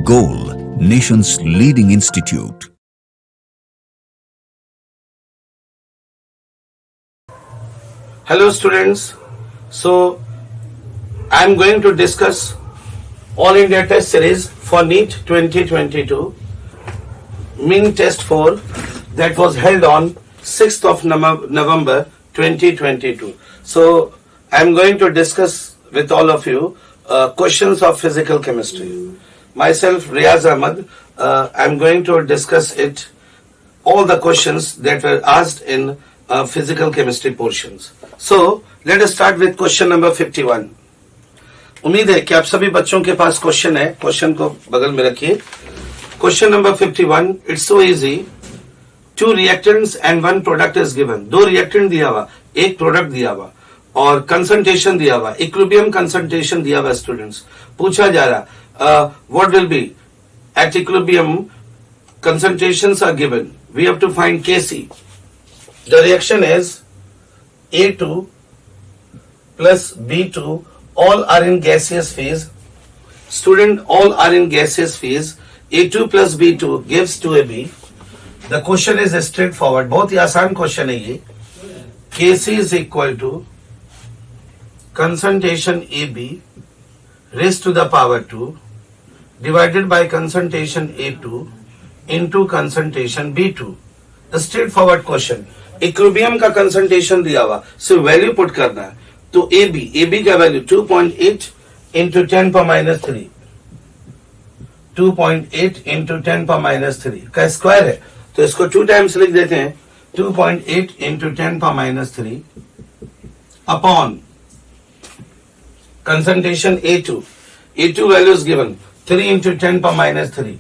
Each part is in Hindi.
Goal, nation's leading institute. Hello students, so I am going to discuss All India Test Series for NEET 2022 Mean Test 4 that was held on 6th of November 2022. So I am going to discuss with all of you questions of physical chemistry. Myself Riaz Ahmad, I am going to discuss it, all the questions that were asked in physical chemistry portions. So let us start with question number 51. उम्मीद है कि आप सभी बच्चों के पास क्वेश्चन है, क्वेश्चन को बगल में रखिए. Question number 51, it's so easy. 2 reactants and 1 product is given. 2 reactant दिया हुआ, एक प्रोडक्ट दिया हुआ और कंसंट्रेशन दिया हुआ, इक्विलिब्रियम कंसंट्रेशन दिया हुआ. स्टूडेंट्स पूछा जा रहा what will be at equilibrium concentrations are given. We have to find Kc. The reaction is A2 plus B2, all are in gaseous phase. Student, all are in gaseous phase. A2 plus B2 gives 2AB. The question is straightforward. बहुत ही आसान क्वेश्चन है ये. Kc is equal to concentration AB raised to the power 2 divided by concentration A2 into concentration B2. A straightforward question. Equilibrium का कंसंट्रेशन दिया हुआ, सिर्फ वैल्यू पुट करना है. तो AB का वैल्यू 2.8 into 10 पर माइनस 3, 2.8 into 10 पर माइनस 3 का स्क्वायर है. तो इसको 2 टाइम्स लिख देते हैं. 2.8 into 10 पर minus 3 upon concentration A2 value is given 3 into 10 पर minus 3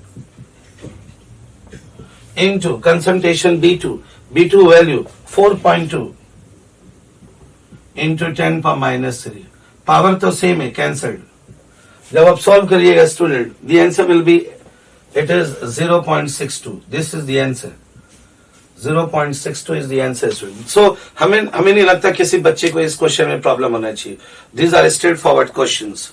into concentration B2 value 4.2 into 10 पर माइनस 3. पावर तो सेम है, कैंसल्ड. जब आप सॉल्व करिएगा student, the answer will be, it is 0.62. This is the answer. 0.62 is the answer student. So हमें नहीं लगता किसी बच्चे को इस क्वेश्चन में प्रॉब्लम होना चाहिए. These are straightforward questions.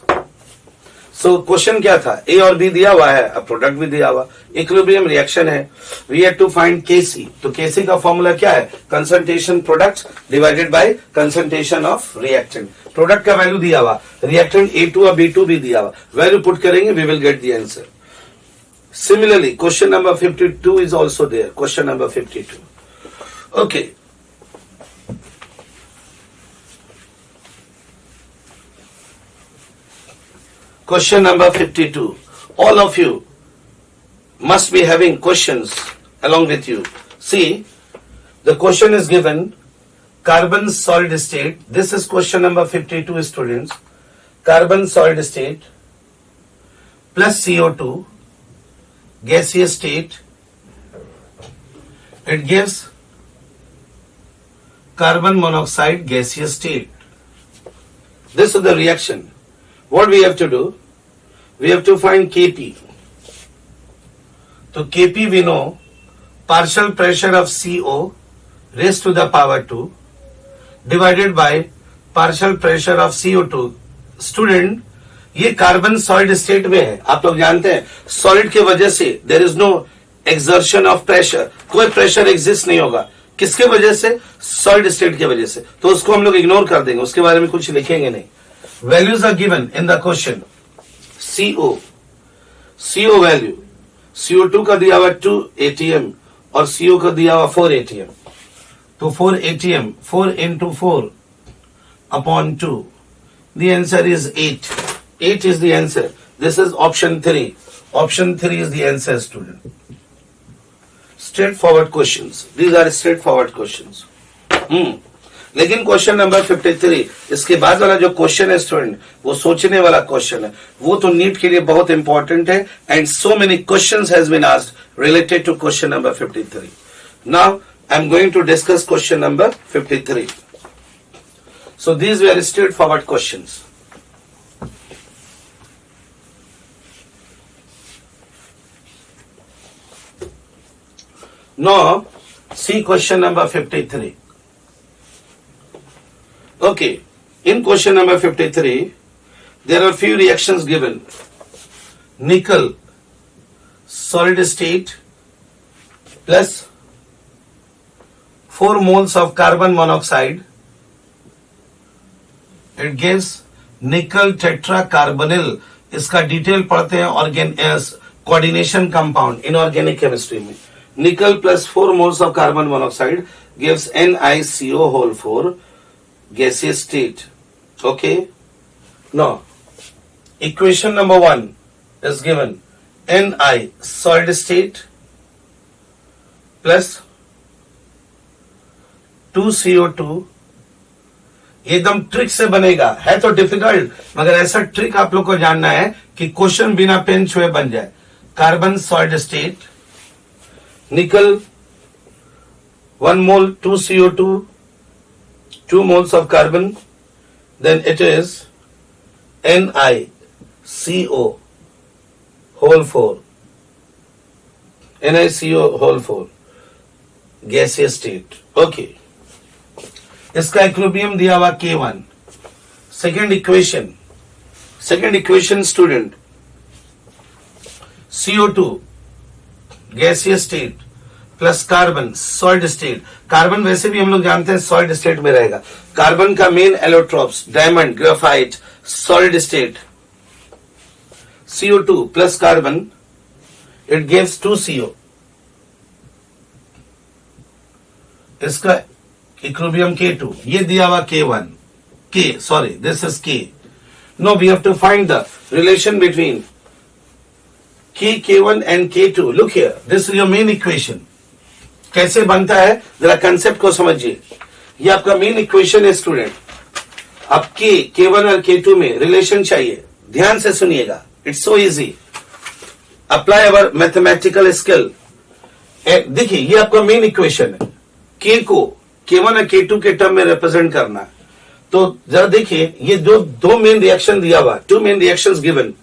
So question क्या था? ए और बी दिया हुआ है, अब प्रोडक्ट भी दिया हुआ, इक्विलिब्रियम रिएक्शन है. We have to find KC. तो केसी का फॉर्मूला क्या है? Concentration product divided by concentration of reactant. Product का वैल्यू दिया हुआ, रिएक्टेंट A2 और B2 भी दिया हुआ, वैल्यू पुट करेंगे, we will get the answer. Similarly question number 52 is also there. Question number 52. Okay, question number 52. All of you must be having questions along with you. See, the question is given carbon solid state. This is question number 52, students. Carbon solid state plus CO2 gaseous state. It gives carbon monoxide gaseous state. This is the reaction. What we have to do? We have to find Kp. So Kp we know, partial pressure of CO raised to the power 2 divided by partial pressure of CO2. Student, ये कार्बन सॉलिड स्टेट में है. आप लोग जानते हैं सॉलिड की वजह से there is no exertion of pressure. कोई प्रेशर एग्जिस्ट नहीं होगा. किसके वजह से? सॉलिड स्टेट की वजह से. तो उसको हम लोग इग्नोर कर देंगे, उसके बारे में कुछ लिखेंगे नहीं. Values are given in the question. CO value, CO2 का दिया हुआ 2 atm और CO का दिया हुआ 4 atm. तो 4 atm, 4 into 4 upon 2. The answer is 8. 8 is the answer. This is option 3. Option 3 is the answer, student. Straightforward questions. These are straightforward questions. लेकिन क्वेश्चन नंबर 53, इसके बाद वाला जो क्वेश्चन है स्टूडेंट, वो सोचने वाला क्वेश्चन है. वो तो नीट के लिए बहुत इंपॉर्टेंट है. And so many questions has been asked related to question number 53. Now I am going to discuss question number 53. So these were straightforward questions. Now see question number 53. Okay, in question number 53, there are few reactions given. Nickel solid state plus 4 moles of carbon monoxide, it gives निकल टेट्राकार्बोनिल। इसका डिटेल पढ़ते हैं कोऑर्डिनेशन कंपाउंड इनऑर्गेनिक केमिस्ट्री में। Nickel plus 4 moles of carbon monoxide gives NiCO whole 4 gaseous state. Okay, now equation number 1 is given Ni solid state plus 2CO2। एकदम ट्रिक से बनेगा, है तो डिफिकल्ट, मगर ऐसा ट्रिक आप लोग को जानना है कि क्वेश्चन बिना पेन छुए बन जाए। कार्बन सॉलिड स्टेट, निकल 1 मोल 2CO2, 2 moles of carbon, then it is NiCO whole 4, NiCO whole 4 gaseous state. Okay, इसका इक्विलिब्रियम दिया हुआ K1। Second equation student, CO2 gaseous state plus carbon solid state. Carbon वैसे भी हम लोग जानते हैं सॉलिड स्टेट में रहेगा। कार्बन का main allotropes diamond, graphite, solid state. CO2 plus carbon, it gives 2CO। इसका इक्विलिब्रियम K2, ये दिया हुआ K1, this is K. Now we have to find the relation between K1 and K2. Look here, this is your main equation. कैसे बनता है जरा कंसेप्ट को समझिए। ये आपका मेन इक्वेशन है स्टूडेंट। अब K1 और K2 में रिलेशन चाहिए, ध्यान से सुनिएगा, it's so easy. Apply our mathematical skill. देखिए ये आपका मेन इक्वेशन है, K को K1 और K2 के टर्म में रिप्रेजेंट करना। तो जरा देखिए ये दो मेन रिएक्शन दिया हुआ, 2 main reactions given,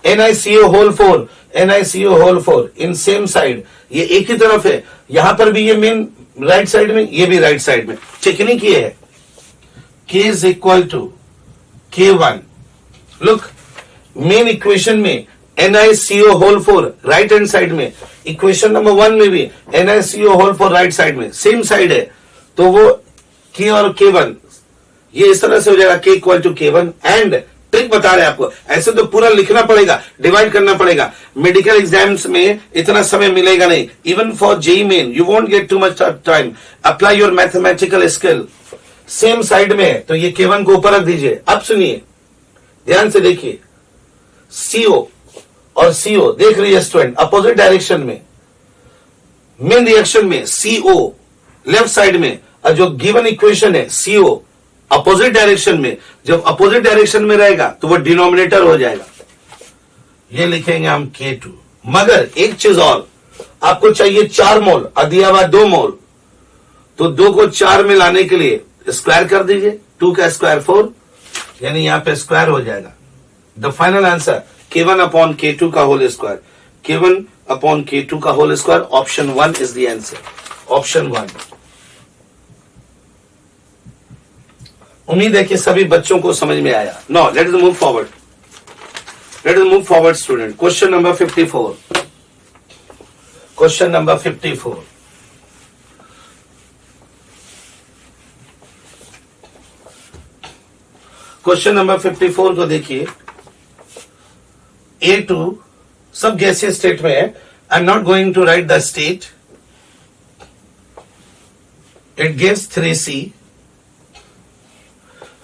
NiCO whole 4, NiCO whole 4 in same side, ये एक ही तरफ है। यहां पर भी ये मेन राइट साइड में, ये भी राइट साइड में। टेक्निक ये है, K is equal to K1। Look, main equation में NiCO whole 4 right hand side में, इक्वेशन नंबर 1 में भी NiCO होल 4 राइट साइड में, सेम साइड है। तो वो K और K1 ये इस तरह से हो जाएगा, K equal to K1। And trick बता रहे हैं आपको, ऐसे तो पूरा लिखना पड़ेगा, डिवाइड करना पड़ेगा। मेडिकल एग्जाम्स में इतना समय मिलेगा नहीं, even for JEE main you won't get too much time. Apply your mathematical skill. Same side में है तो ये K1 को ऊपर रख दीजिए। अब सुनिए, ध्यान से देखिए, CO और CO देख रही है स्टूडेंट, अपोजिट डायरेक्शन में। मेन रिएक्शन में CO लेफ्ट साइड में, और जो गिवन इक्वेशन है CO अपोजिट डायरेक्शन में। जब अपोजिट डायरेक्शन में रहेगा तो वो डिनोमिनेटर हो जाएगा, ये लिखेंगे हम K2। मगर एक चीज और, आपको चाहिए 4 मोल और दिया हुआ 2 मोल, तो 2 को 4 में लाने के लिए स्क्वायर कर दीजिए, 2 का स्क्वायर 4, यानी यहां पे स्क्वायर हो जाएगा। The final answer K1 upon K2 का whole square, K1 upon K2 का whole square. Option 1 is the answer, option 1। उम्मीद है कि सभी बच्चों को समझ में आया। No, let us move forward, student. Question number 54, question number 54। Question number 54 को देखिए। A2 सब गैसियस स्टेट में है। I am not going to write the state. It gives 3C,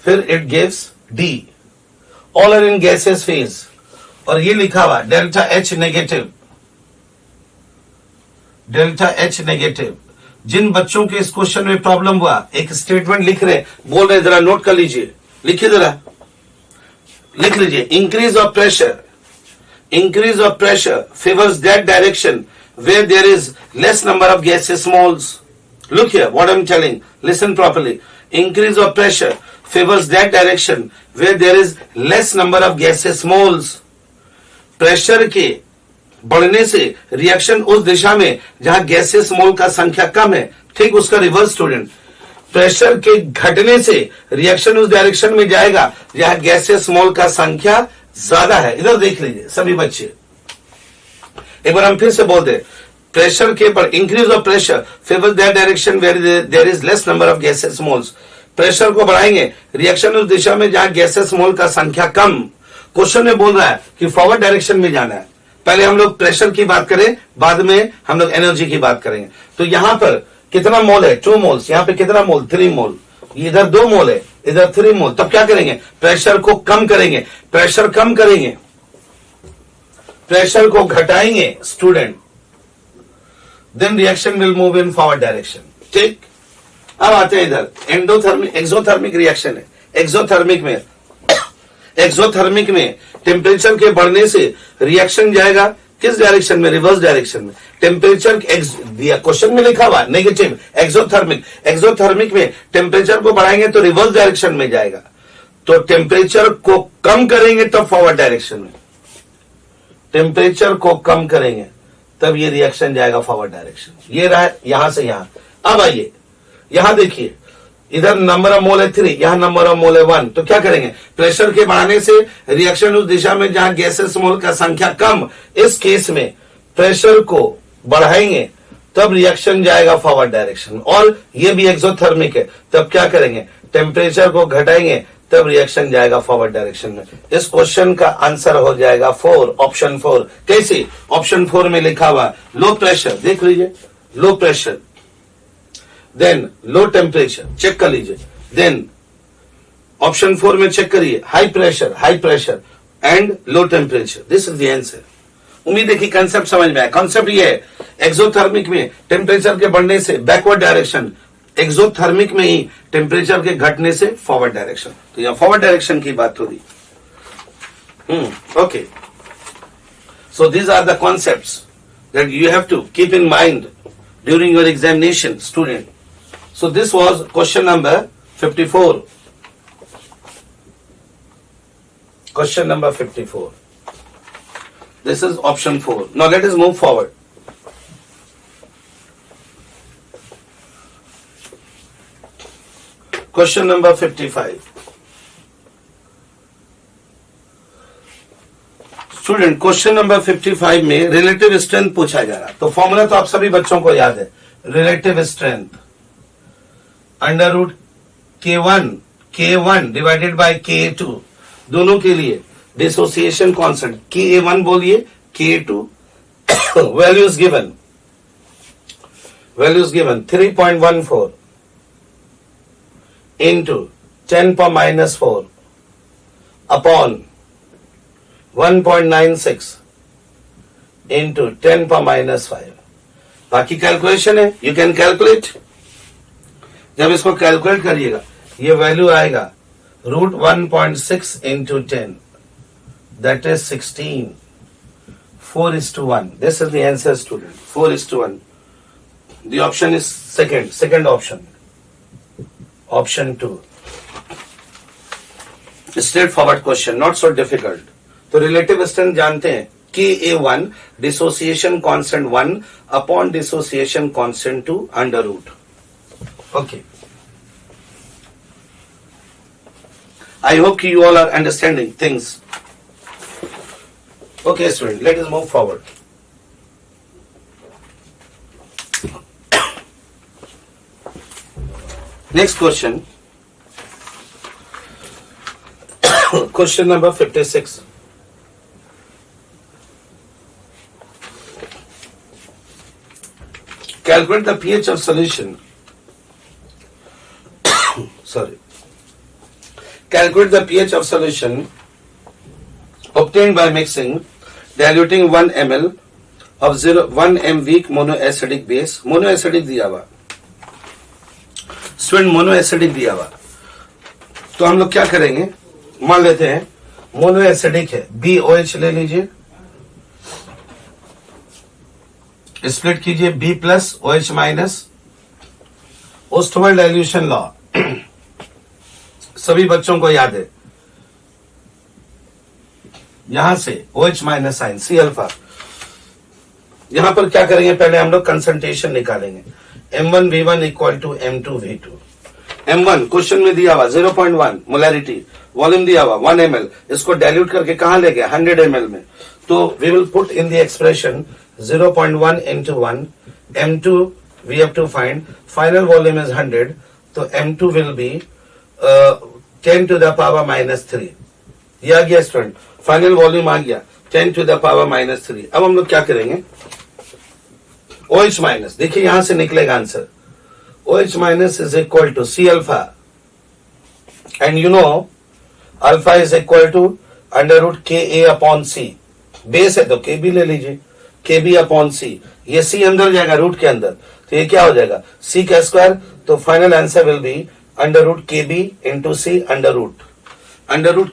फिर it gives D। All are in gaseous phase, और ये लिखा हुआ delta H negative, delta H negative. जिन बच्चों के इस क्वेश्चन में प्रॉब्लम हुआ, एक स्टेटमेंट लिख रहे, बोल रहे, जरा नोट कर लीजिए, लिखिए, जरा लिख लीजिए। Increase of pressure favours that direction where there is less number of gases moles. Look here what I am telling, listen properly. Increase of pressure favors that direction where there is less number of gaseous moles। Pressure के बढ़ने से रिएक्शन उस दिशा में जहां गैसेस मोल का संख्या कम है, ठीक उसका रिवर्स स्टूडेंट। प्रेशर के घटने से रिएक्शन उस डायरेक्शन में जाएगा जहां गैसेस मोल का संख्या ज्यादा है। इधर देख लीजिए सभी बच्चे, एक बार हम फिर से बोल दे, प्रेशर के पर increase of pressure favours that direction where there is less number of gases moles. Pressure को बढ़ाएंगे, रिएक्शन उस दिशा में जहां गैसेस मोल का संख्या कम। क्वेश्चन में बोल रहा है कि फॉरवर्ड डायरेक्शन में जाना है। पहले हम लोग प्रेशर की बात करें, बाद में हम लोग एनर्जी की बात करेंगे। तो यहां पर कितना मोल है? 2 मोल्स। यहां पे कितना मोल? 3 मोल। इधर 2 मोल है, इधर 3 मोल। तब क्या करेंगे? प्रेशर को कम करेंगे। प्रेशर कम करेंगे, प्रेशर को घटाएंगे student, then reaction will move in forward direction. ठीक, अब आते हैं इधर एंडोथर्मिक एक्सोथर्मिक रिएक्शन है। एक्सोथर्मिक में टेम्परेचर के बढ़ने से रिएक्शन जाएगा किस डायरेक्शन में? रिवर्स डायरेक्शन में। टेम्परेचर दिया क्वेश्चन में लिखा हुआ नेगेटिव एक्सोथर्मिक में टेम्परेचर को बढ़ाएंगे तो रिवर्स डायरेक्शन में जाएगा। तो टेम्परेचर को कम करेंगे तब फॉरवर्ड डायरेक्शन में, टेम्परेचर को कम करेंगे तब ये रिएक्शन जाएगा फॉरवर्ड डायरेक्शन। ये रहा यहां से यहां। अब आइए यहां देखिए, इधर नंबर ऑफ मोल है 3, यहां नंबर ऑफ मोल है 1। तो क्या करेंगे? प्रेशर के बढ़ाने से रिएक्शन उस दिशा में जहां गैसेस मोल का संख्या कम। इस केस में प्रेशर को बढ़ाएंगे तब रिएक्शन जाएगा फॉरवर्ड डायरेक्शन। और ये भी एक्सोथर्मिक है, तब क्या करेंगे? टेम्परेचर को घटाएंगे तब रिएक्शन जाएगा फॉरवर्ड डायरेक्शन में। इस क्वेश्चन का आंसर हो जाएगा 4, ऑप्शन 4। कैसे? ऑप्शन 4 में लिखा हुआ लो प्रेशर, देख लीजिए, low pressure, then low temperature, check कर लीजिए, देन ऑप्शन 4 में चेक करिए high pressure and low temperature. This is the answer. उम्मीद है कि कंसेप्ट समझ में आया। कंसेप्ट ये है, एक्सोथर्मिक में टेम्परेचर के बढ़ने से बैकवर्ड डायरेक्शन, एक्सोथर्मिक में ही टेम्परेचर के घटने से फॉरवर्ड डायरेक्शन। तो यहां फॉरवर्ड डायरेक्शन की बात हो रही। Okay, so these are the concepts that you have to keep in mind during your examination student. So this was question number 54. Question number 54. This is option 4. Now let us move forward. Question number 55. Student question number 55 में रिलेटिव स्ट्रेंथ पूछा जा रहा। तो फॉर्मूला तो आप सभी बच्चों को याद है, relative strength under root K1 divided by K2, दोनों के लिए डिसोसिएशन कांस्टेंट K1 बोलिए, K2 values given 3.14 into 10⁻⁴ upon 1.96 into 10⁻⁵। बाकी कैलकुलेशन है, यू कैन कैलकुलेट। जब इसको कैलकुलेट करिएगा ये वैल्यू आएगा √1.6 into 10, that is 16, 4:1। This is the answer student, 4:1। The option is second option, option 2। Straightforward question, not so difficult. तो रिलेटिव स्ट्रेंथ जानते हैं, Ka1 dissociation constant 1 upon dissociation constant 2 under root. Okay. I hope you all are understanding things. Okay, student, let us move forward. Next question. Question number 56. Calculate the pH of solution. Calculate the pH of solution obtained by mixing, diluting 1 ml of 1 m weak monoacidic base. मोनोएसिडिक दिया हुआ स्टूडेंट, मोनोएसिडिक दिया हुआ। तो हम लोग क्या करेंगे, मान लेते हैं मोनोएसिडिक है, BOH ले लीजिए, स्प्लिट कीजिए B+OH-। ओस्टमोल डाइल्यूशन लॉ सभी बच्चों को याद है। यहां से OH- साइन C-अल्फा। यहां पर क्या करेंगे, पहले हम लोग कंसंट्रेशन निकालेंगे। M1V1 = M2V2। M1 क्वेश्चन में दिया हुआ 0.1 मोलैरिटी, वॉल्यूम दिया हुआ 1 ml, इसको डाइल्यूट करके कहां ले गया 100 ml में, तो we will put in the expression 0.1 into 1, m2 we have to find, final volume is 100, तो m2 will be 10 to the power minus 3. ये आ गया स्टूडेंट, फाइनल वॉल्यूम आ गया 10 to the power minus 3. अब हम लोग क्या करेंगे, OH माइनस, देखिए यहां से निकलेगा answer, OH minus is equal to C alpha, and you know alpha is equal to under root KA upon C, base है तो KB ले लीजिए, KB अपॉन C, ये C अंदर जाएगा रूट के अंदर, तो ये क्या हो जाएगा C का स्क्वायर, तो final answer will be under root KB into C under root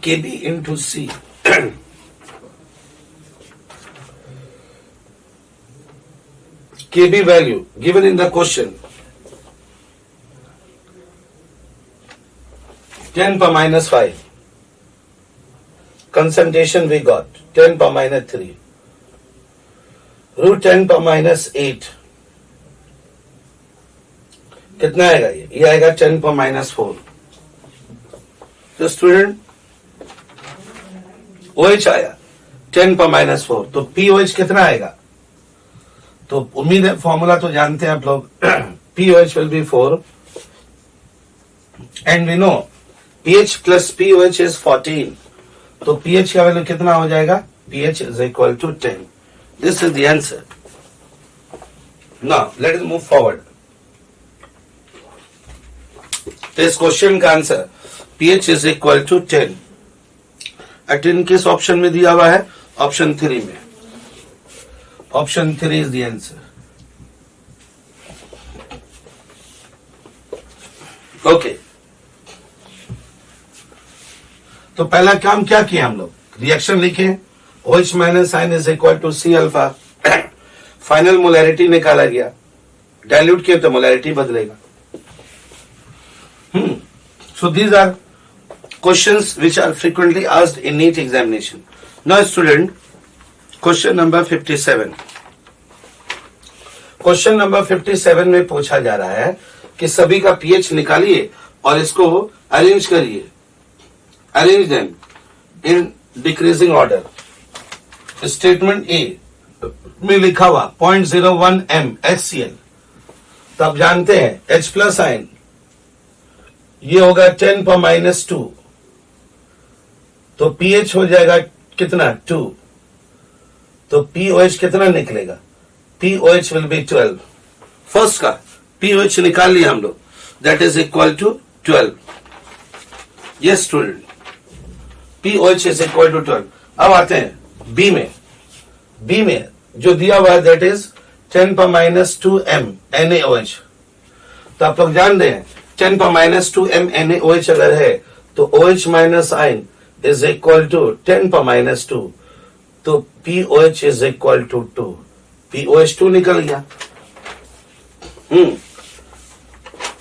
KB into C. KB value given in the question 10 per minus 5. Concentration we got 10 per minus 3. Root 10 per minus 8. कितना आएगा ये आएगा 10 per minus 4. तो स्टूडेंट OH आया 10 per minus 4, तो POH कितना आएगा, तो उम्मीद है फॉर्मूला तो जानते हैं आप लोग, POH will be 4 and we know pH plus POH is 14, तो pH का वैल्यू कितना हो जाएगा, pH is equal to 10. This is the answer. Now let us move forward. तो इस क्वेश्चन का answer pH is equal to 10. 10 किस ऑप्शन में दिया हुआ है, ऑप्शन 3 में. Option 3 is the answer. Okay. तो पहला काम क्या किया हम लोग, रिएक्शन लिखे, OH minus sign is equal to C alpha, final molarity निकाला गया, डाइल्यूट किया तो मोलैरिटी बदलेगा. So these are questions which are frequently asked in NEET examination. Now student, question number 57. Question number 57 में पूछा जा रहा है कि सभी का पीएच निकालिए और इसको अरेंज करिए, arrange them in decreasing order. Statement A में लिखा हुआ 0.01 m HCl, तो आप जानते हैं H प्लस आयन ये होगा 10 पर माइनस 2, तो पीएच हो जाएगा कितना 2, तो POH कितना निकलेगा, POH विल बी 12. फर्स्ट का POH निकाल लिया हम लोग, that is equal to 12. Yes student, POH is equal to 12. अब आते हैं बी में जो दिया हुआ है दैट इज 10 पर माइनस 2 m NaOH. तो आप लोग जान दें 10 पर माइनस 2 m NaOH अगर है तो OH minus ion is equal to 10 पर माइनस 2, तो POH is equal to 2. POH 2 निकल गया.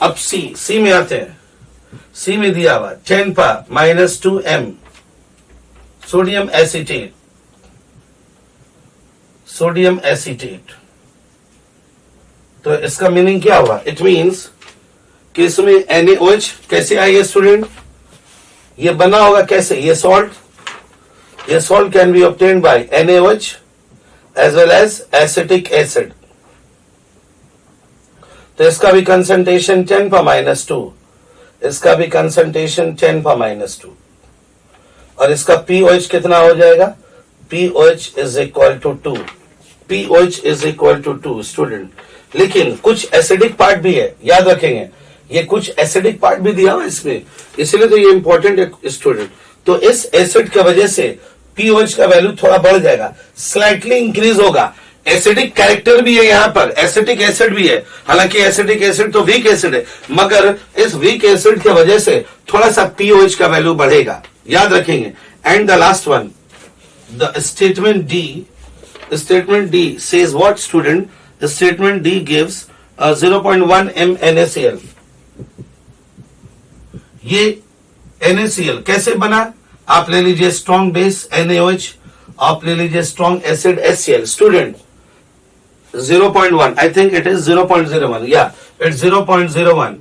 अब C में आते हैं. C में दिया हुआ 10 पर माइनस 2 m सोडियम एसीटेट. तो इसका मीनिंग क्या हुआ, इट मीन्स कि इसमें NaOH कैसे आई स्टूडेंट, ये बना होगा कैसे, ये salt can be obtained by NaOH as well as acetic acid. तो इसका भी कंसंट्रेशन 10 पर माइनस 2, इसका भी कंसंट्रेशन 10 पर माइनस 2, और इसका POH कितना हो जाएगा, POH is equal to 2. POH is equal to 2 student. लेकिन कुछ एसिडिक पार्ट भी है, याद रखेंगे, ये कुछ एसिडिक पार्ट भी दिया हुआ इसमें, इसलिए तो ये इंपॉर्टेंट है स्टूडेंट. तो इस एसिड की वजह से POH का वैल्यू थोड़ा बढ़ जाएगा, स्लाइटली इंक्रीज होगा. एसिडिक कैरेक्टर भी है यहाँ पर, एसिटिक एसिड भी है, हालांकि एसिटिक एसिड तो वीक एसिड है, मगर इस वीक एसिड की वजह से थोड़ा सा POH का वैल्यू बढ़ेगा, याद रखेंगे. And the last one, the statement D says what student, the statement D gives 0.1 m NaCl. ये NaCl कैसे बना, आप ले लीजिए स्ट्रॉन्ग बेस NaOH, आप ले लीजिए strong acid HCl. Student 0.1, I think it is 0.01. Yeah, it's 0.01.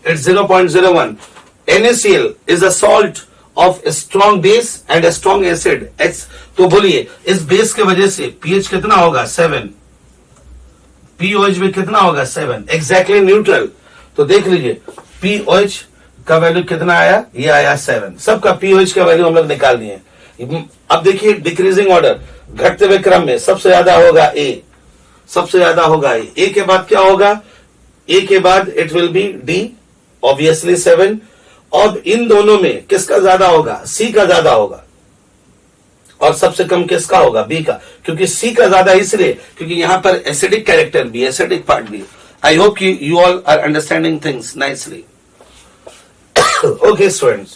It's 0.01. NaCl is a salt of strong base and strong acid H। तो बोलिए इस बेस के वजह से pH कितना होगा 7, pOH भी कितना होगा 7, एग्जैक्टली न्यूट्रल। तो देख लीजिए pOH का वैल्यू कितना आया, ये आया 7। सबका pOH का वैल्यू हम लोग निकाल दिए। अब देखिए डिक्रीजिंग ऑर्डर, घटते हुए क्रम में सबसे ज्यादा होगा A, सबसे ज्यादा होगा A के बाद क्या होगा, A के बाद it will be D, obviously 7। अब इन दोनों में किसका ज्यादा होगा, C का ज्यादा होगा, और सबसे कम किसका होगा, B का, क्योंकि C का ज्यादा इसलिए क्योंकि यहां पर एसिडिक कैरेक्टर भी, एसिडिक पार्ट भी। I hope you all are understanding things nicely. Okay students,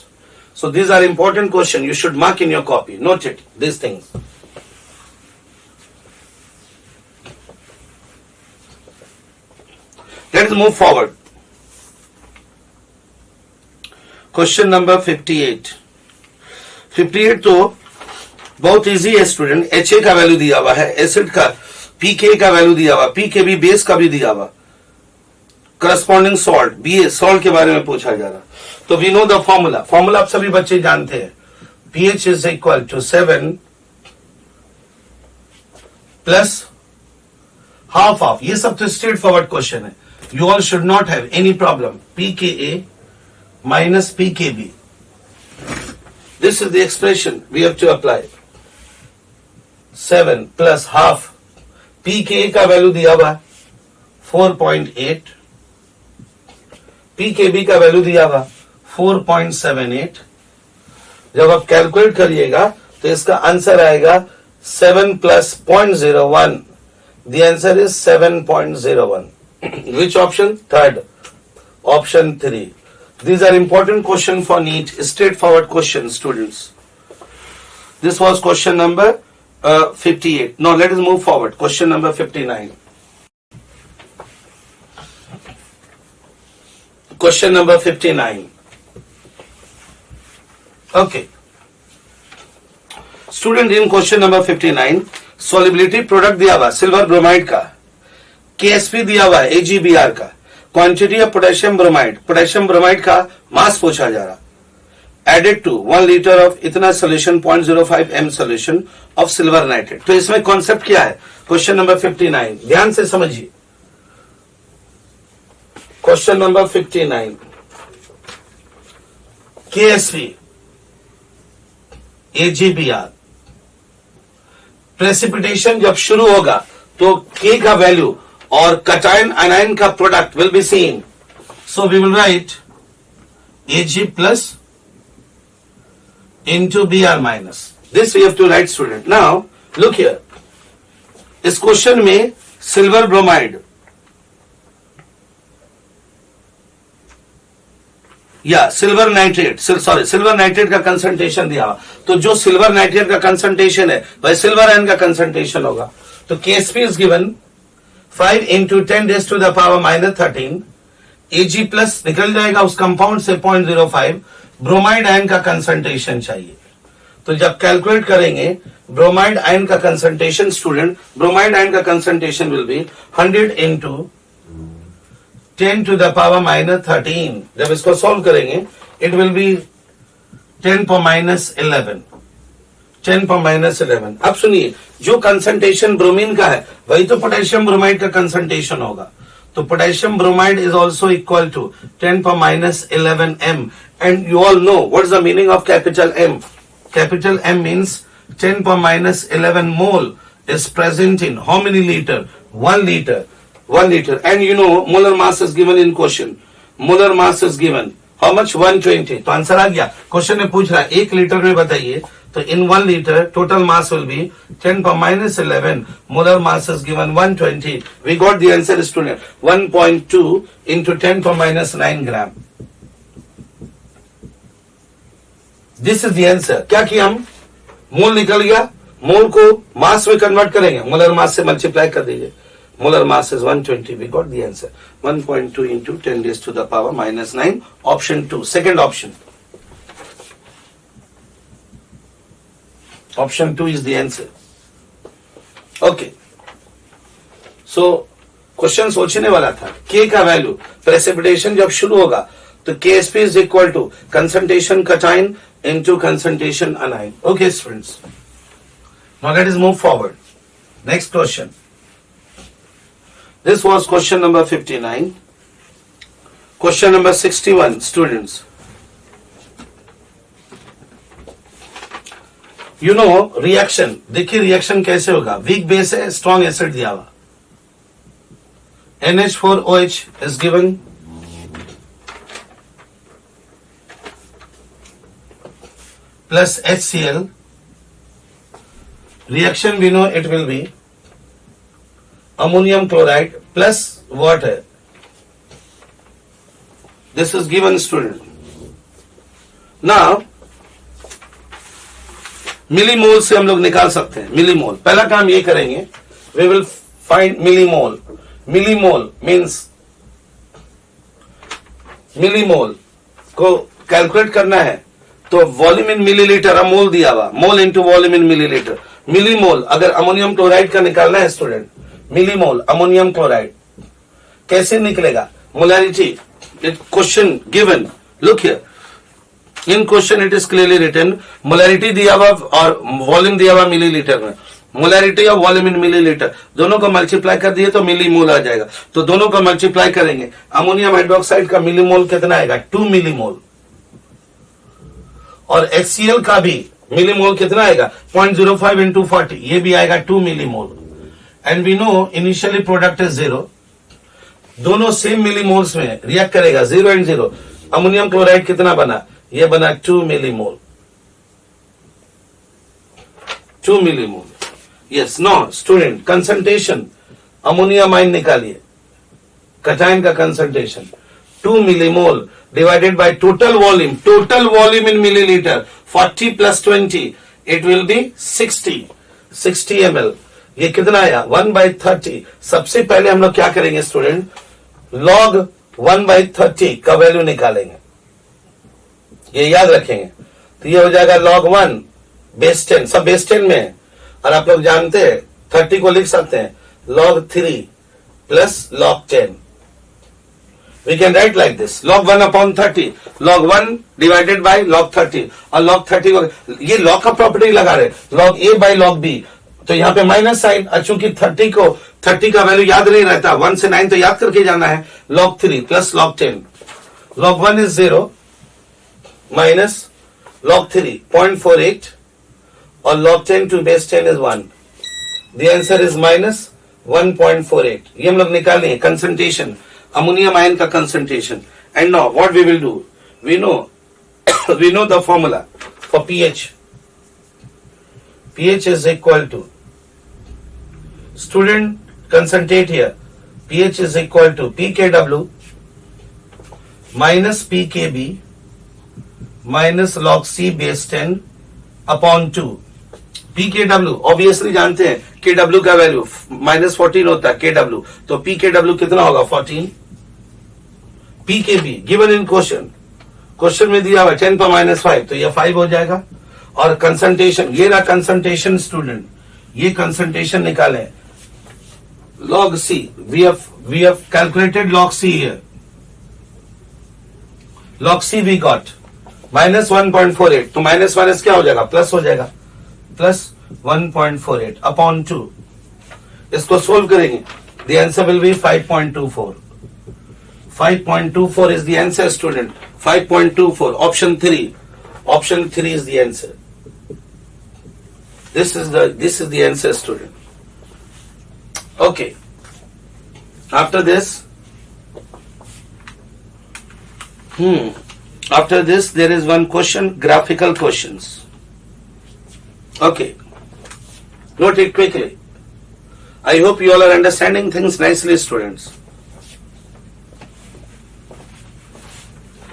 so these are important questions, you should mark in your copy, note it, these things. Let's move forward. Question number 58. 58 तो बहुत इजी है स्टूडेंट। HA का वैल्यू दिया हुआ है, एसिड का PK का वैल्यू दिया हुआ, PKB बेस का भी दिया हुआ, करस्पॉन्डिंग सॉल्ट BA सॉल्ट के बारे में पूछा जा रहा। तो we know the formula, formula आप सभी बच्चे जानते हैं, pH is equal to 7 plus half of, ये सब तो स्ट्रेट फॉरवर्ड क्वेश्चन है, you all should not have any problem, pKa minus pKb, this is the expression we have to apply, 7 plus half, pKa का वैल्यू दिया हुआ 4.8, pKb का वैल्यू दिया हुआ 4.78। जब आप कैलकुलेट करिएगा तो इसका आंसर आएगा 7 plus 0.01, the answer is 7.01। Which option? Third, option 3. These are important questions for NEET, straightforward questions, students. This was question number 58. Now let us move forward. Question number 59. Question number 59. Okay. Student, in question number 59, solubility product दिया हुआ सिल्वर ब्रोमाइड का, KSP दिया हुआ है AgBr का, क्वांटिटी ऑफ पोटेशियम ब्रोमाइड का मास पूछा जा रहा, एडेड टू 1 लीटर ऑफ इतना solution 0.05 m solution of silver nitrate. तो इसमें कॉन्सेप्ट क्या है, क्वेश्चन नंबर 59 ध्यान से समझिए। Question number 59, KSP AgBr, precipitation जब शुरू होगा तो K का वैल्यू और कटायन अनायन का product will be same, so we will write Ag plus into Br minus, this we have to write student। now look here, इस क्वेश्चन में सिल्वर ब्रोमाइड या सिल्वर नाइट्रेट का कंसंट्रेशन दिया हुआ, तो जो सिल्वर नाइट्रेट का कंसंट्रेशन है वह सिल्वर आयन का कंसंट्रेशन होगा। तो KSP is given 5 into 10 raised to the power minus 13, Ag plus निकल जाएगा उस कंपाउंड से 0.05, ब्रोमाइड आयन का कंसंट्रेशन चाहिए। तो जब कैलकुलेट करेंगे ब्रोमाइड आयन का कंसंट्रेशन, स्टूडेंट ब्रोमाइड आयन का concentration will be 100 into 10 to the power minus 13। जब इसको सॉल्व करेंगे इट विल बी 10 पर माइनस 11, 10 पर माइनस 11। अब सुनिए, जो कंसंट्रेशन ब्रोमीन का है वही तो पोटेशियम ब्रोमाइड का कंसंट्रेशन होगा, तो potassium bromide is also equal to 10 पर minus 11 m, and you all know what is the meaning of capital M। Capital M means 10 पर minus 11 mole is present in how many liter? 1 liter, 1 liter, and you know molar mass is given in question, molar mass is given how much? 120। तो आंसर आ गया। क्वेश्चन में पूछ रहा है 1 लीटर में बताइए, तो in 1 liter total mass will be 10 per minus 11, molar mass is given 120। we got the answer student, 1.2 into 10 per minus 9 gram, this is the answer। क्या किया हम, मोल निकल गया, मोल को मास में कन्वर्ट करेंगे, मोलर मास से मल्टीप्लाई कर दीजिए, molar mass is 120, we got the answer 1.2 into 10 raised to the power minus 9, option 2, second option, option 2 is the answer। okay, so question सोचने वाला था, K का वैल्यू प्रेसिपिटेशन जब शुरू होगा तो KSP is equal to concentration कटाइन into concentration anion. Okay, students. Now let us move forward. Next question. This was question number 59. Question number 61, students. You know reaction. देखिए reaction कैसे होगा. Weak base है, strong acid दिया हुआ. NH4OH is given. Plus HCl. Reaction we know it will be ammonium chloride plus water. This is given, student. Now millimole से हम लोग निकाल सकते हैं. मिलीमोल पहला काम ये करेंगे. We will find millimole. Millimole means millimole को कैलकुलेट करना है तो वॉल्यूम इन मिलीलीटर. मोल दिया हुआ, mole into volume in millilitre. Millimole अगर अमोनियम क्लोराइड का निकालना है स्टूडेंट, मिलीमोल अमोनियम क्लोराइड कैसे निकलेगा? Molarity. Question given, look here. In question it is clearly written. Molarity दिया हुआ और वॉल्यूम दिया हुआ मिलीलीटर में. मोलैरिटी और वॉल्यूम इन मिलीलीटर दोनों को मल्टीप्लाई कर दिए तो मिलीमोल आ जाएगा. तो दोनों को मल्टीप्लाई करेंगे. अमोनियम हाइड्रोक्साइड का मिलीमोल कितना आएगा? 2 मिलीमोल. और HCl का भी मिलीमोल कितना आएगा? 0.05 इंटू 40, ये भी आएगा 2 millimole. And we know initially product is 0. दोनों सेम मिलीमोल्स में रिएक्ट करेगा. 0 एंड 0. अमोनियम क्लोराइड कितना बना? ये बना 2 millimole. 2 millimole. Yes. No student, concentration ammonium ion निकालिए. कटायन का concentration 2 millimole divided by total volume in milliliter. 40 plus 20 it will be 60 ml. ये कितना आया? 1/30. सबसे पहले हम लोग क्या करेंगे स्टूडेंट? log 1/30 का वैल्यू निकालेंगे. ये याद रखेंगे. तो ये हो जाएगा log 1 base 10. सब base 10 में है और आप लोग जानते हैं 30 को लिख सकते हैं log 3 plus log 10. We can write like this. Log 1 upon 30. Log 1 divided by log 30. और log 30 को ये log का प्रॉपर्टी लगा रहे. Log A by log B. तो यहाँ पे माइनस साइन. चूंकि 30 का वैल्यू याद नहीं रहता. 1 से 9 तो याद करके जाना है. log 3 plus log 10. Log 1 is 0 minus log 3 0.48 और log 10 to base 10 is 1. The answer is minus 1.48. ये हम लोग निकाल लेंगे. कंसंट्रेशन ammonium ion का concentration. And now what we will do? We know the formula for pH. pH is equal to, student concentrate here. pH is equal to pKw minus pKb minus log C base 10 upon 2. pKw obviously जानते हैं Kw का वैल्यू -14 होता है Kw. तो pKw कितना होगा? 14. pKb given in क्वेश्चन में दिया हुआ 10 पर -5 तो ये 5 हो जाएगा. और कंसंट्रेशन, ये रहा कंसंट्रेशन स्टूडेंट. ये कंसंट्रेशन निकालें. log C we have calculated log C here. log C we got minus 1.48. तो -1 क्या हो जाएगा? प्लस हो जाएगा. Plus 1.48 upon 2. इसको सोल्व करेंगे. The answer will be 5.24. 5.24 is the answer, student. 5.24. Option 3. Option 3 is the answer. This is the answer, student. Okay. After this, there is one question, graphical questions. Okay. Note it quickly. I hope you all are understanding things nicely, students.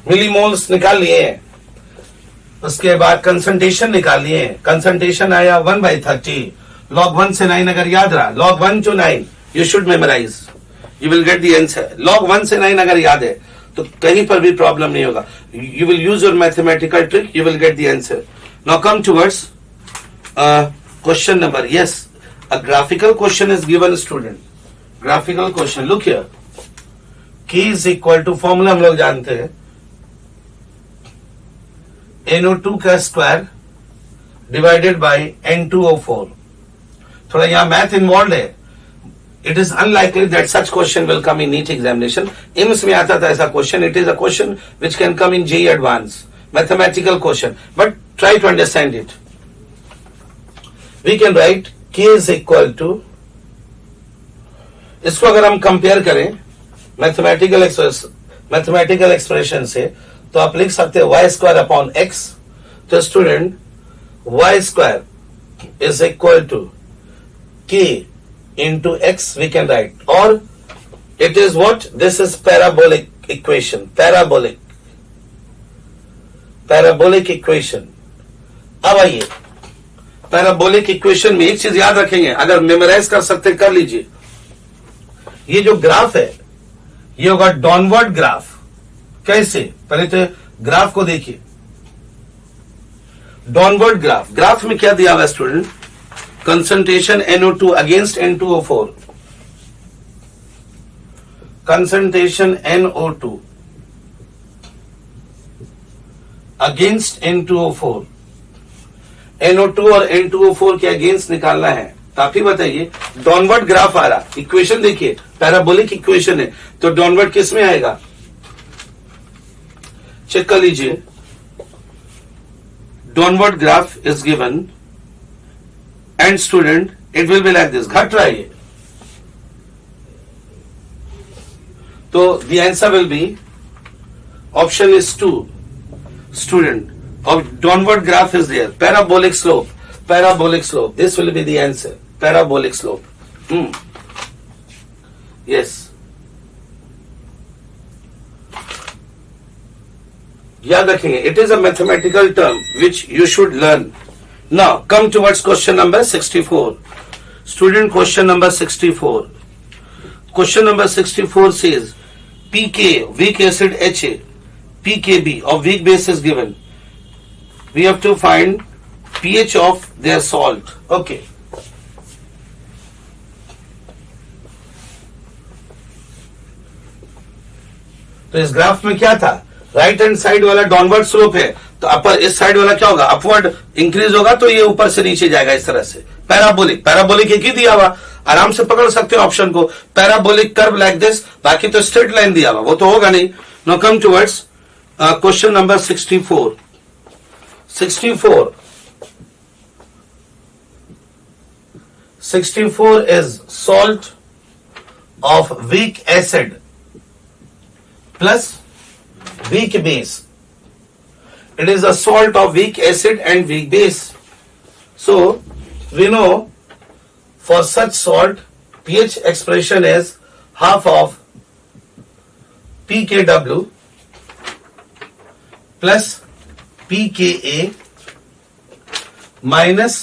Millimoles निकाल लिए. उसके बाद कंसंट्रेशन निकाल लिए. कंसंट्रेशन आया 1/30. log 1 से 9 अगर याद रहा, log 1 to 9 you should memorize. You will get the answer. log 1 से 9 अगर याद है तो कहीं पर भी प्रॉब्लम नहीं होगा. You will use your mathematical trick. You will get the answer. Now come towards question number. Yes, a graphical question is given, student. Graphical question. Look here. K is equal to, formula हम लोग जानते हैं. NO2 का स्क्वायर डिवाइडेड बाय N2O4। थोड़ा यहाँ मैथ इन्वॉल्व है। It is unlikely that such question will come in NEET examination. AIIMS में आता था ऐसा question. It is a question which can come in JEE advance, mathematical question, but try to understand it. We can write K is equal to, इसको अगर हम कंपेयर करें मैथमेटिकल एक्सप्रेशन से, तो आप लिख सकते हैं y स्क्वायर अपॉन x। तो student y square is equal to k into x we can write, or it is what, this is parabolic equation, parabolic equation। अब आइए पैराबोलिक इक्वेशन में एक चीज याद रखेंगे, अगर मेमोराइज कर सकते कर लीजिए। ये जो ग्राफ है ये होगा डाउनवर्ड ग्राफ। कैसे, पहले तो ग्राफ को देखिए। डाउनवर्ड ग्राफ, ग्राफ में क्या दिया हुआ है student, concentration NO2 against N2O4, concentration NO2 against N2O4, NO2 और N2O4 के अगेंस्ट निकालना है। तो आप ही बताइए, डाउनवर्ड ग्राफ आ रहा, इक्वेशन देखिए पैराबोलिक इक्वेशन है, तो डाउनवर्ड किस में आएगा, चेक कर लीजिए। Downward graph is given and student it will be like this, घट रहा है ये। तो the answer will be option is 2 student, of downward graph is there, parabolic slope, this will be the answer, parabolic slope। yes, याद रखेंगे, it is a mathematical term which you should learn। Now come towards question number 64 student। Question number 64, question number 64 says pK weak acid HA, pKb of weak base is given, we have to find pH of their salt। okay, तो इस ग्राफ में क्या था, राइट हैंड साइड वाला डाउनवर्ड स्लोप है, तो अपर इस साइड वाला क्या होगा, अपवर्ड इंक्रीज होगा, तो ये ऊपर से नीचे जाएगा इस तरह से। पैराबोलिक एक ही दिया हुआ, आराम से पकड़ सकते हो ऑप्शन को, पैराबोलिक कर्व लाइक दिस, बाकी तो स्ट्रेट लाइन दिया हुआ, वो तो होगा नहीं। Now come towards question number 64 is salt of weak acid plus weak base। it is a salt of weak acid and weak base, so we know for such salt pH expression is half of pKw plus pKa minus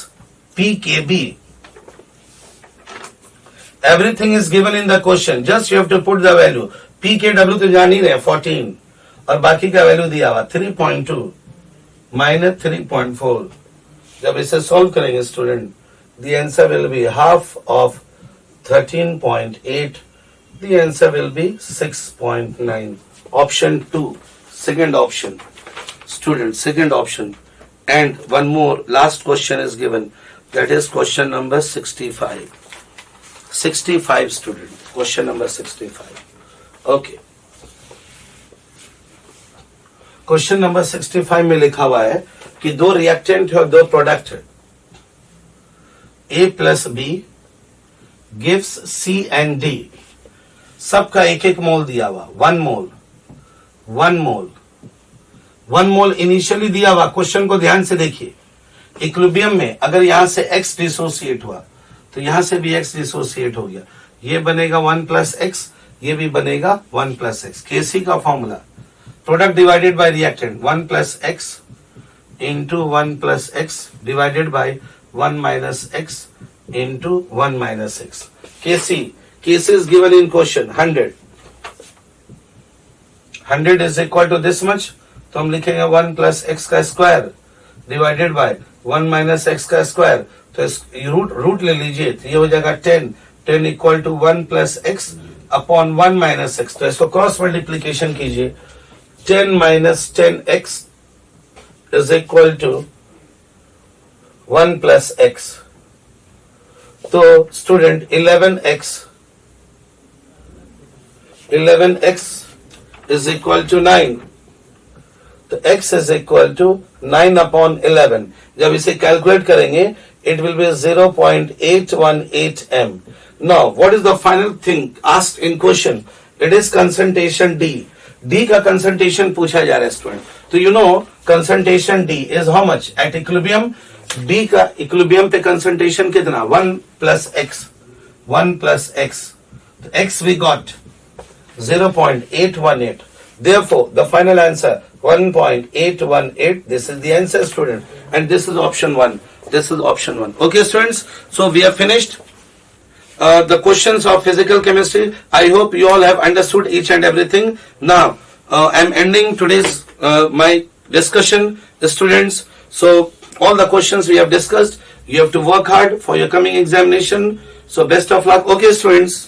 pKb। everything is given in the question, just you have to put the value। pKw तो जान ही रहे 14 और बाकी का वैल्यू दिया हुआ 3.2 माइनस 3.4। जब इसे सॉल्व करेंगे student, the answer will be half of 13.8, the answer will B 6.9। Option 2, second option student, second option. And one more last question is given, that is question number 65 student, question number 65। Okay, question number 65 में लिखा हुआ है कि दो रिएक्टेंट है और दो प्रोडक्ट है, A plus B gives C and D, सबका एक एक मोल दिया हुआ, 1 मोल इनिशियली दिया हुआ। क्वेश्चन को ध्यान से देखिए, इक्विलिब्रियम में अगर यहां से X डिसोसिएट हुआ तो यहां से भी X डिसोसिएट हो गया, ये बनेगा 1 प्लस एक्स, ये भी बनेगा 1 प्लस एक्स। केसी का formula, product divided by reactant 1 plus x into 1 plus x divided by 1 minus x into 1 minus x. KC is given in question 100 is equal to this much, तो हम लिखेंगे 1 प्लस एक्स का square divided by 1 minus x का स्क्वायर, तो रूट ले लीजिए, तो ये हो जाएगा 10 equal to 1 plus x upon 1 minus x. तो इसको क्रॉस मल्टीप्लीकेशन कीजिए, 10 minus 10x is equal to 1 plus x. So student 11x is equal to 9. तो x is equal to 9 upon 11. जब इसे कैलकुलेट करेंगे it will be 0.818 m. Now what is the final thing asked in question? It is concentration D. D का concentration पूछा जा रहा है स्टूडेंट. तो you know concentration D is how much at equilibrium? D का equilibrium पे concentration कितना? 1 plus x. 1 plus x. तो x we got 0.818. Therefore, the final answer 1.818. This is the answer, student, and this is option 1. This is option 1. Okay, students. So we have finished the questions of physical chemistry. I hope you all have understood each and everything. Now, I am ending today's my discussion, students. So all the questions we have discussed, you have to work hard for your coming examination. So best of luck. Okay, students.